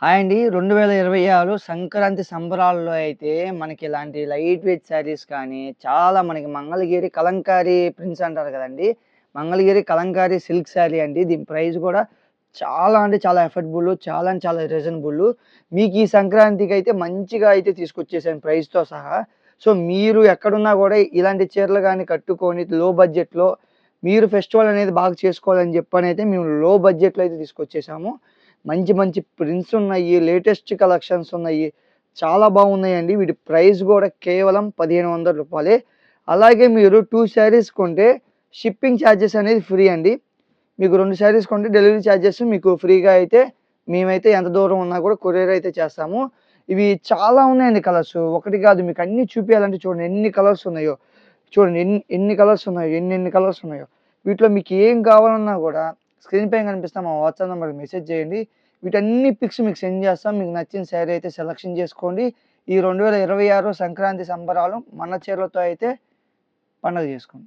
Hi అండి. 2026 సంక్రాంతి సంబరాల్లో అయితే మనకి ఇలాంటి లైట్ వెయిట్ శారీస్ కానీ, చాలా మనకి మంగళగిరి కలంకారీ ప్రింట్స్ అంటారు కదండీ! మంగళగిరి కలంకారీ సిల్క్ శారీ అండి. దీని ప్రైస్ గూడా చాలా అంటే చాలా ఎఫర్డబుల్. చాలా అంటే చాలా రీజనబుల్. మీకు ఈ సంక్రాంతికైతే మంచిగా అయితే తీసుకొచ్చేసాను ప్రైస్‌తో సహా. సో, మీరు ఎక్కడున్నా గూడా ఇలాంటి చీరలు గాని కట్టుకొని లో బడ్జెట్‌లో మీరు ఫెస్టివల్ అనేది బాగా చేసుకోవాలని చెప్పనైతే మేము లో బడ్జెట్‌లో అయితే తీసుకొచ్చేసాము. మంచి మంచి ప్రింట్స్ ఉన్నాయి. లేటెస్ట్ కలెక్షన్స్ ఉన్నాయి. చాలా బాగున్నాయండి. వీటి ప్రైస్ గూడా కేవలం రూ. 1500. అలాగే మీరు 2 శారీస్ కొంటే షిప్పింగ్ చార్జెస్ అనేది ఫ్రీ అండి. మీకు 2 శారీస్ కొంటే డెలివరీ చార్జెస్ మీకు ఫ్రీగా అయితే మేమైతే ఎంత దూరం ఉన్నా కూడా కొరియర్ అయితే చేస్తాము. ఇవి చాలా ఉన్నాయండి కలర్స్. ఒకటి కాదు మీకు అన్నీ చూపియాలంటే చూడండి ఎన్ని కలర్స్ ఉన్నాయో. చూడండి ఎన్ని కలర్స్ ఉన్నాయో. ఎన్నెన్ని కలర్స్ ఉన్నాయో. వీటిలో మీకు ఏం కావాలన్నా గూడా స్క్రీన్ పైన కనిపిస్తున్న మా వాట్సాప్ నంబర్‌కి మెసేజ్ చేయండి. వీటన్ని పిక్స్ మీకు సెండ్ చేస్తాం. మీకు నచ్చిన శారీ అయితే సెలక్షన్ చేసుకోండి. ఈ 2026 సంక్రాంతి సంబరాలు మన చీరలతో అయితే పండగ చేసుకోండి.